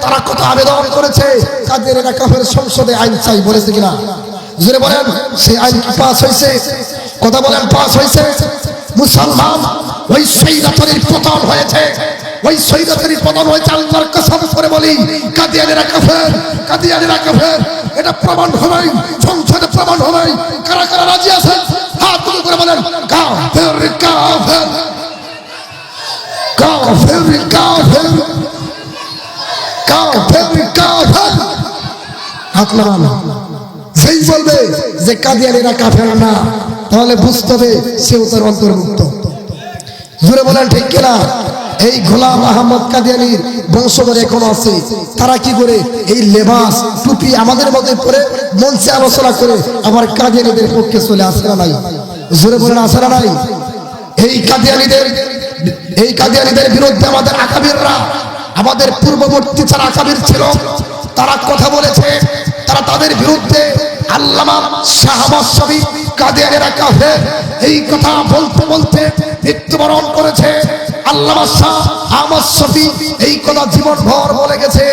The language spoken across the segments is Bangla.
তারা কত আবেদন করেছে, কাদিয়ানীরা কাফের, সংসদে আইন চাই বলেছে কিনা? জোরে বলেন, সেই আইন কি পাস হয়েছে? কথা বলেন, পাস হয়েছে? মুসলমান, ওই স্বৈরাচারীর পতন হয়েছে, ওই স্বৈরাচারীর পতন হয়েছে। আল্লাহর কসম করে বলি, কাদিয়ানীরা কাফের, কাদিয়ানীরা কাফের। এটা প্রমাণ হবে, সংসদে প্রমাণ হবে। কারা কারা রাজি আছে হাত তুলে করে বলেন কাফের, কাফের, কাফের, কাফের, কাফের, কাফের। হাত নামান। যেই বলবে যে কাদিয়ানীরা কাফের না, তাহলে বুঝতে হবে সেও তার অন্তর্ভুক্ত। জোরে বলেন ঠিক কিনা? এই গোলাম আহমদ কাদিয়ানীর বংশধর এখন আছে। তারা কি করে এই লেবাস টুপি আমাদের মধ্যে পরে মঞ্চে আলোচনা করে আবার কাদিয়ানীদের পক্ষে চলে আসে না নাই? জোরে বলেন, আসে না নাই? এই কাদিয়ানীদের বিরুদ্ধে আমাদের আকাবিররা, আমাদের পূর্ববর্তী যারা আকাবির ছিল, তারা কথা বলেছে। তারা তাদের বিরুদ্ধে আল্লামা শাহ আহমদ শফী কাদিয়ানীরা কাফের এই কথা বলতে বলতে মৃত্যুবরণ করেছে। আল্লামা শাহ আহমদ শফী এই কথা জীবনভর বলে গেছে।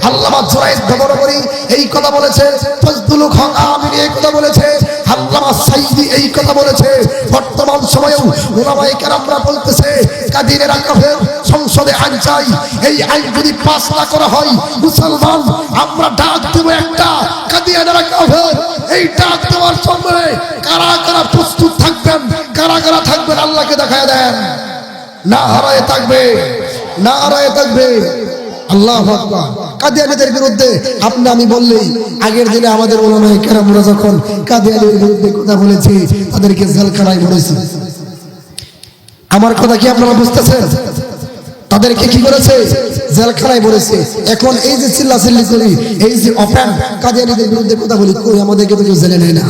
আল্লামা জুনায়েদ নবরবরী এই কথা বলেছে। ফজলুল হক আমিনী এই কথা বলেছে। আল্লামা সাইদি এই কথা বলেছে। বর্তমান সময়েও উলামায়ে কেরামরা বলতেছে কাদিয়ানীরা কাফের, সংসদে আইন চাই। এই আইন যদি পাস না করা হয়, মুসলমান আমরা ডাক দেব একটা, কাদিয়ানীরা কাফের। এই ডাক দেওয়ার সময় কারা কারা প্রস্তুত থাকবেন, কারা কারা থাকবেন আল্লাহকে দেখায় দেন। না হারায় থাকবে, না হারায় থাকবে। আল্লাহু আকবার। কাদিয়ানীদের বিরুদ্ধে আপনি আমি বললেই, আগের দিনে আমাদের উলামায়ে কেরামরা যখন কাদিয়ানীদের বিরুদ্ধে কথা বলেছে, তাদেরকে জেলখানায় ভরেছে। আমার কথা কি আপনারা বুঝতেছেন? তাদেরকে কি করেছে? জেলখানায় ভরেছে। এখন এই যে চিল্লাচিল্লি করি, এই যে ওপেন কাদিয়ানীদের বিরুদ্ধে কথা বলি, কই আমাদেরকে তো কেউ জেলে নেয় না।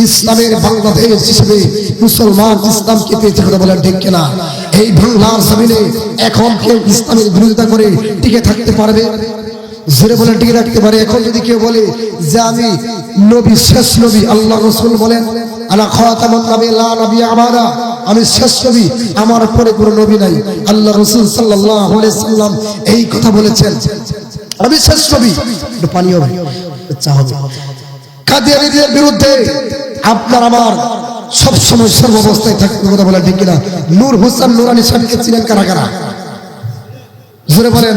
ইসলামের বাংলাদেশ হিসেবে মুসলমান ইসলামকে পেয়েছে, কথা বলেন ঠিক কিনা? এই বাংলার জমিনে এখন কেউ ইসলামের বিরোধিতা করে টিকে থাকতে পারবে? জোরে বলেন, টিকে থাকতে পারে? এখন যদি কেউ বলে যে আমি নবী, শেষ নবী, আল্লাহ রাসূল বলেন আলা খাতামুন নবী লা নবী আমারা, আমি শেষ নবী, আমার পরে কোনো নবী নাই। আল্লাহ রাসূল সাল্লাল্লাহু আলাইহি সাল্লাম এই কথা বলেছেন, আমি শেষ নবী। একটু পানি হবে, চা হবে। কাদিয়ানীদের বিরুদ্ধে আপনার আমার সবসময় সর্বাবস্থায় থাকতে, কথা বলেন ঠিক কিনা? নূর হোসেন নুরানি সাহেবকে ছিলেন কারা কারা? জোরে বলেন,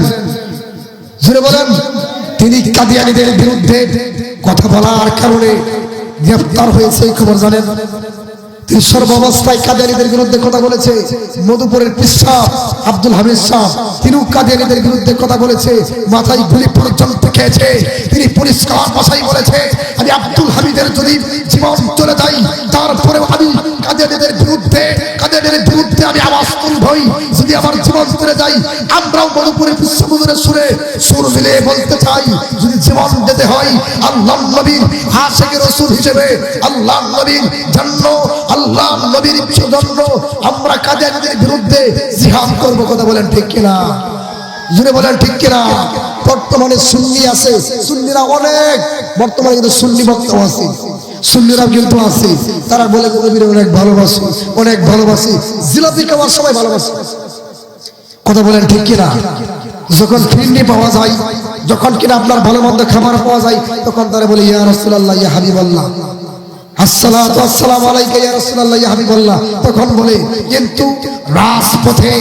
জোরে বলেন। তিনি কাদিয়ানীদের বিরুদ্ধে কথা বলার কারণে গ্রেফতার হয়েছে, এই খবর জানেন? তিনি সর্বাবস্থায় কাদিয়ানীদের বিরুদ্ধে কথা বলেছে। মধুপুরের পিসাব আব্দুল হামিদ সাহেব, তিনিও কাদিয়ানীদের বিরুদ্ধে কথা বলেছে, মাথায় গুলি পর্যন্ত খেয়েছে। তিনি পরিষ্কার ভাষায় বলেছে, আমি আব্দুল হামিদের যদি জীবন চলে যাই, তারপরেও আমি কাদিয়ানীদের বিরুদ্ধে আমি আওয়াজ তুলবই। যদি আমার জীবন চলে যাই, আমরাও মধুপুরের বিশ্বমধুরের সুরে সুর মিলিয়ে বলতে চাই, যদি জীবন যেতে হয় আল্লাহর নবীর আশিক রাসূল হিসেবে, আল্লাহর নবীর জন্য, আল্লাহর নবীর জন্য আমরা কাদিয়ানীদের বিরুদ্ধে জিহাদ করব। কথা বলেন ঠিক কিনা? জুড়ে বলেন ঠিক কিনা? বর্তমানে সুন্নি আছে, সুন্নিরা অনেক, বর্তমানে কিন্তু সুন্নি বক্তাও আছে, সুন্নিরা কিন্তু আছে। তারা বলে নবীর অনেক ভালোবাসি, অনেক ভালোবাসি, জিলাপি খাওয়ার সময় ভালোবাসি। কথা বলেন ঠিক কিনা? যখন ফিরনি পাওয়া যায়, যখন কিনা আপনার ভালো মন্দ খাবার পাওয়া যায়, তখন তারা বলে ইয়া রাসূলুল্লাহ, ইয়া হাবিবাল্লাহ, আসসালাতু আসসালামু আলাইকা ইয়া রাসূলুল্লাহ, ইয়া হাবিবাল্লাহ, তখন বলে। কিন্তু রাজপথে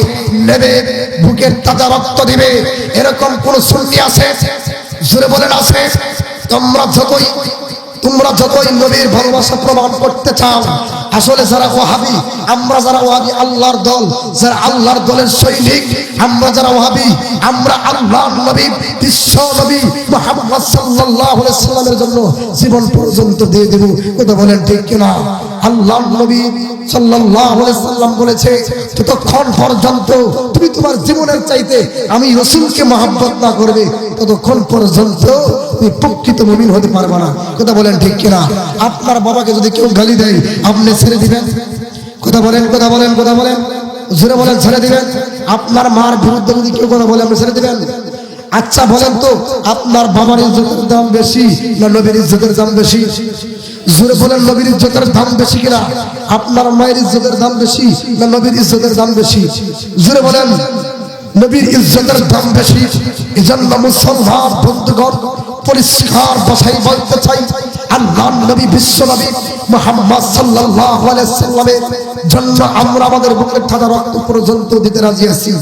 নেবে, বুকের তাজা রক্ত দিবে, এরকম কোন সুন্নি আছে? জোরে বলেন, আছে? তোমরা যতই নবীর ভালোবাসা প্রমাণ করতে চাও, আসলে যারা ওয়াহাবি, আমরা যারা ওয়াহাবি আল্লাহর দল, যারা আল্লাহর দলের সৈনিক, আমরা যারা ওয়াহাবি, আমরা আল্লাহর নবী, বিশ্ব নবী মুহাম্মদ সাল্লাল্লাহু আলাইহি সাল্লামের জন্য জীবন পর্যন্ত দিয়ে দেব। কথা বলেন ঠিক কিনা? আল্লাহর নবী সাল্লাল্লাহু আলাইহি সাল্লাম বলেছে, যতক্ষণ পর্যন্ত তুমি তোমার জীবনের চাইতে আমি রাসূলকে মহব্বত না করবে, ততক্ষণ পর্যন্ত তুমি প্রকৃত মুমিন হতে পারবে না। কথা বলেন ঠিক কিনা? আপনার বাবাকে যদি কেউ গালি দেয়, আপনি ছেড়ে দিবেন? কথা বলেন, কথা বলেন, কথা বলেন, জোরে বলেন, ছেড়ে দিবেন? আপনার মার বিরুদ্ধে যদি কেউ কথা বলে, আপনি ছেড়ে দিবেন? আচ্ছা বলেন তো, আপনার বাবার ইজ্জতের দাম বেশি না নবীর ইজ্জতের দাম বেশি? জোরে বলেন, নবীর ইজ্জতের দাম বেশি কিনা? আপনার মায়ের ইজ্জতের দাম বেশি না নবীর ইজ্জতের দাম বেশি? জোরে বলেন। নবীর ইজ্জতের দাম বেশি। এজন্য মুসলমান বন্ধুগণ পরিষ্কার ভাষায় বলতে চাই, আল্লাহর নবী বিশ্ব নবী মুহাম্মদ সাল্লাল্লাহু আলাইহি সাল্লামের জন্য আমরা আমাদের বুকের ঠান্ডা রক্ত পর্যন্ত দিতে রাজি আছি।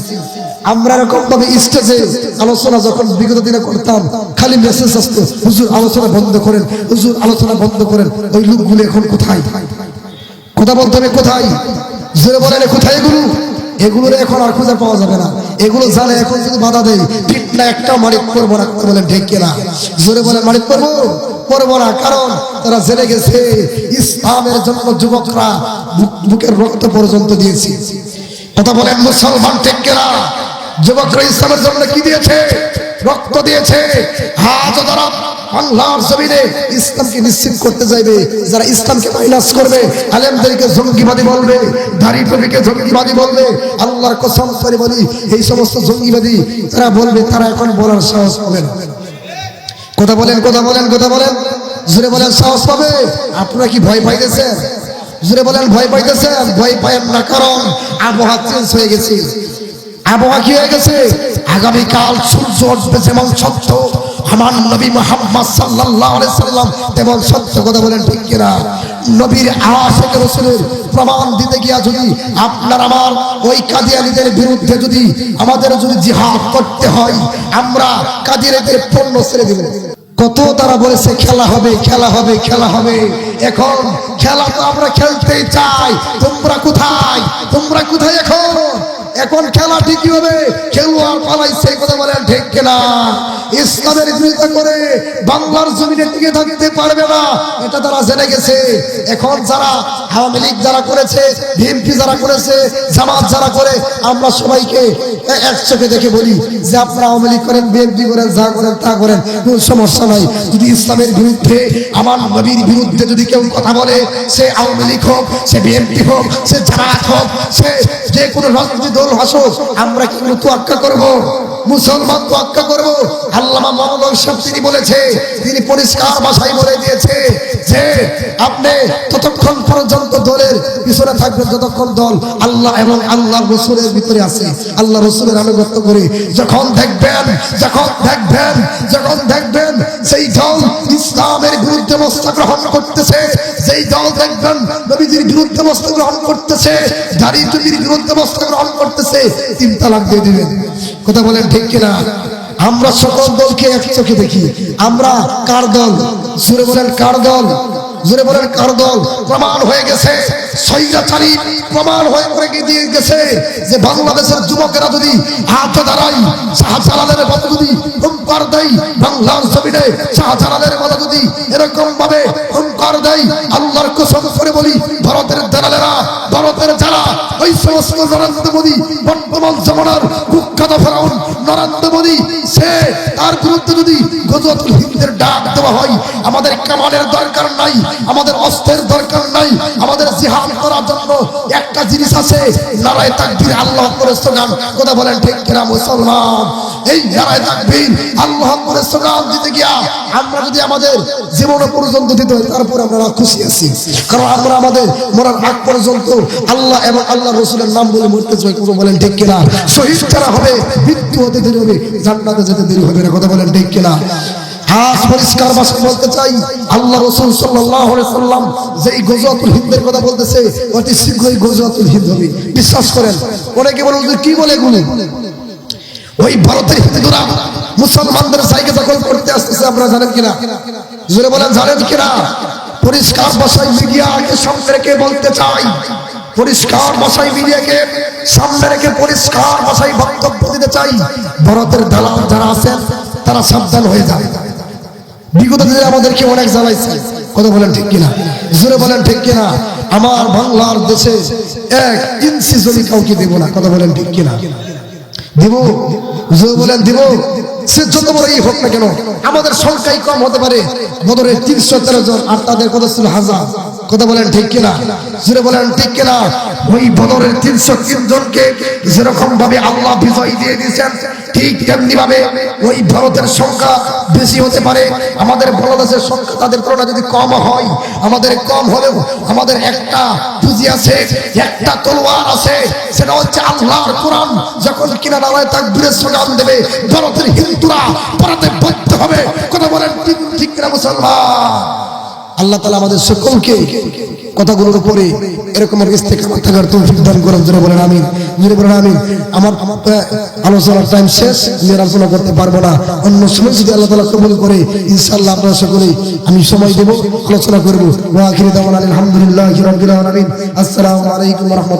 আমরা এরকম ভাবে স্টেজে আলোচনা যখন বিগত দিনে করতাম, খালি মেসেজ আসতো, হুজুর আলোচনা বন্ধ করেন, হুজুর আলোচনা বন্ধ করেন। ওই লোকগুলো এখন কোথায়? কথা বলতে হবে কোথায়? জোরে বলেন কোথায় এগুলো? এগুলোর এখন আর খুঁজে পাওয়া যাবে না। এগুলো জানে এখন যদি বাধা দেয় ঠিক না, একটা মারিক করবো না। কথা বলেন ঠিক কিনা? জোরে বলেন মারিক করবো না, কারণ তারা জেনে গেছে ইসলামের জন্য যুবকরা বুকের রক্ত পর্যন্ত দিয়েছে। কথা বলেন মুসলমান ঠিক কিনা? যুবকরা ইসলামের জন্য কি দিয়েছে? রক্ত দিয়েছে। হাত যারা বাংলার জমিনে ইসলামকে নিশ্চিত করতে যাইবে, যারা ইসলামকে মাইনাস করবে, আলেমদেরকে জঙ্গিবাদী বলবে, দাড়ি টুপিকে জঙ্গিবাদী বলবে, আল্লাহর কসম করে বলি এই সমস্ত জঙ্গিবাদী তারা বলবে, তারা এখন বলার সাহস পাবে না। কথা বলেন জোরে বলেন সাহস পাবে? আপনারা কি ভয় পাইতেছেন? জোরে বলেন ভয় পাইতেছেন? ভয় পায়েন না, কারণ আবহাওয়া চেঞ্জ হয়ে গেছে। আবহাওয়া কি হয়ে গেছে? আগামীকাল সূর্য উঠবে যেমন সত্য, আমার নবী মুহাম্মদ সাল্লাল্লাহু আলাইহি সাল্লাম তেমন সত্য। কথা বলেন ঠিক কিনা? নবীর আশিক রাসূলের প্রমাণ দিতে গিয়া যদি আপনার আমার ওই কাদিয়ানীদের বিরুদ্ধে যদি আমাদের যদি জিহাদ করতে হয়, আমরা কাদিয়ানীদের পণ্য ছেড়ে দেব। কত তারা বলেছে খেলা হবে, খেলা হবে, খেলা হবে। এখন খেলা তো আমরা খেলতেই চাই। তোমরা কোথায়? এখন খেলা ঠিকই হবে, খেলোয়াড় পালাইছে। কথা বলেন ঠিক কিনা? ইসলামের বিরোধিতা করে বাংলার জমিনে টিকে থাকতে পারবে না, এটা তারা জেনে গেছে। এখন যারা আওয়ামী লীগ যারা করেছে, বিএনপি যারা করেছে, জামাত যারা করে, আমরা সবাইকে এক চোখে দেখে বলি যে আপনারা আওয়ামী লীগ করেন, বিএনপি করেন, যা করেন তা করেন, কোনো সমস্যা নাই। যদি ইসলামের বিরুদ্ধে, আমার নবীর বিরুদ্ধে যদি কেউ কথা বলে, সে আওয়ামী লীগ হোক, সে বিএনপি হোক, সে জামাত হোক, সে যে কোনো রাজনৈতিক দল হাসুক, আমরা কি তোয়াক্কা করব? মুসলমান তোয়াক্কা করব? আল্লামা মাওলানা সাহেব তিনি বলেছে, তিনি পরিষ্কার ভাষায় বলে দিয়েছে যে আপনি ততক্ষণ পর্যন্ত দলের পিছনে থাকবেন যতক্ষণ দল আল্লাহ এবং আল্লাহর রাসূলের ভিতরে আছে, আল্লাহ রাসূলের আনুগত্য করে। যখন দেখবেন সেই দল ইসলামের বিরুদ্ধে মস্তা গ্রহণ করতেছে, সেই দল দেখবেন নবীজির বিরুদ্ধে মস্তা গ্রহণ করতেছে, দাড়ি টুপির বিরুদ্ধে মস্তা গ্রহণ করতেছে, 3 তালাক দিয়ে দিবেন। কথা বলেন ঠিক কিনা? আমরা সকল দলকে এক চোখে দেখি। আমরা কার দল? জোরে বলেন কার দল? জোরে বলেন কার দল? প্রমাণ হয়ে গেছে, স্বৈরাচারী প্রমাণ হয়ে পড়ে দিয়ে গেছে যে বাংলাদেশের যুবকেরা যদি হাত দাঁড়ায়, শাহজালালের মতো যদি হুঙ্কার দেয়, বাংলার জমিনে শাহজালালের মতো যদি এরকম ভাবে হুঙ্কার দেয়, আল্লাহর কসম করে বলি, ভারতের দালালেরা, ভারতের যারা ওই সমস্ত নরেন্দ্র মোদী, বর্তমান জমানার কুখ্যাত ফেরাউন নরেন্দ্র মোদী, সে তার বিরুদ্ধে যদি গজওয়াতুল হিন্দের ডাক দেওয়া হয়, আমাদের কামানের দরকার নাই, আমাদের অস্ত্রের দরকার নাই, আমাদের জিহাদ করার জন্য একটা জিনিস আছে, নারায়ে তাকবীর, আল্লাহু আকবার স্লোগান। কথা বলেন ঠিক কিনা মুসলমান? এই নারায়ে তাকবীর, আল্লাহু আকবার স্লোগান দিতে গিয়া আমরা যদি আমাদের জীবন পর্যন্ত দিতে হয়, তারপর আমরা খুশি আছি, কারণ আমরা আমাদের মরার আগ পর্যন্ত আল্লাহ এবং আল্লাহর রাসূলের নাম বলে মরতে চাই। কথা বলেন ঠিক কিনা? শহীদ যারা হবে, মৃত্যু হতে দেরি হবে, জান্নাতে যেতে দেরি হবে না। কথা বলেন ঠিক কিনা? আজ পরিষ্কার ভাষায় বলতে চাই, আল্লাহ রাসূল সাল্লাল্লাহু আলাইহি সাল্লাম যে গজওয়াতুল হিন্দের কথা বলতেছে, অতি শীঘ্রই গজওয়াতুল হিন্দ হবে, বিশ্বাস করেন। অনেকে বলেন যে কি বলে এগুলো? ওই ভারতের হিন্দুরা মুসলমানদের জায়গা দখল করতে আসতেছে, আপনারা জানেন কিনা? জোরে বলেন জানেন কিনা? পরিষ্কার ভাষায় মিডিয়াকে সামনে রেখে বলতে চাই, পরিষ্কার ভাষায় মিডিয়াকে সামনে রেখে পরিষ্কার ভাষায় বক্তব্য দিতে চাই, ভারতের দালাল যারা আছেন তারা সাবধান হয়ে যাবে। বিগত দিনে আমাদেরকে অনেক জ্বালাইছে। কথা বলেন ঠিক কিনা? জোরে বলেন ঠিক কিনা? আমার বাংলার দেশে 1 ইঞ্চি জমি কাউকে দেব না। কথা বলেন ঠিক কিনা? দিব? জোরে বলেন দিব? সে যত বড়ই হোক না কেন, আমাদের সংখ্যাই কম হতে পারে, বদরের 313 জন আর তাদের কত ছিল 1000। কথা বলেন ঠিক কিনা? জোরে বলেন ঠিক কিনা? ওই বদরের 303 জনকে যেরকম ভাবে আল্লাহ বিজয় দিয়ে দিয়েছেন, ঠিক তেমনি ভাবে ওই ভারতের সংখ্যা বেশি হতে পারে, আমাদের বাংলাদেশের সংখ্যা তাদের তুলনায় যদি কম হয়, আমাদের কম হলেও আমাদের একটা পুঁজি আছে, একটা তলোয়ার আছে, সেটা হচ্ছে আল্লাহর কোরআন। যখন কিনা নারায়ে তাকবীরের স্লোগান দেবে, ভারতের হিন্দুরা পড়াতে বাধ্য হবে। কথা বলেন ঠিক কিনা মুসলমান? আল্লাহ তাআলা আমাদের সকলকে কথাগুলোর উপরে এরকম ইস্তেকামত থাকার তৌফিক দান করেন। জোরে বলেন আমিন, জোরে বলেন আমিন। আমার আলোচনার টাইম শেষ, আমি আলোচনা করতে পারবো না। অন্য সময় যদি আল্লাহ তাআলা কবুল করে ইনশাআল্লাহ আপনারা সকলেই আমি সময় দেব, আলোচনা করব। ওয়া আখিরু দাওয়ানা আলহামদুলিল্লাহি রাব্বিল আলামিন। আসসালামু আলাইকুম ওয়া রাহমাতুল্লাহ।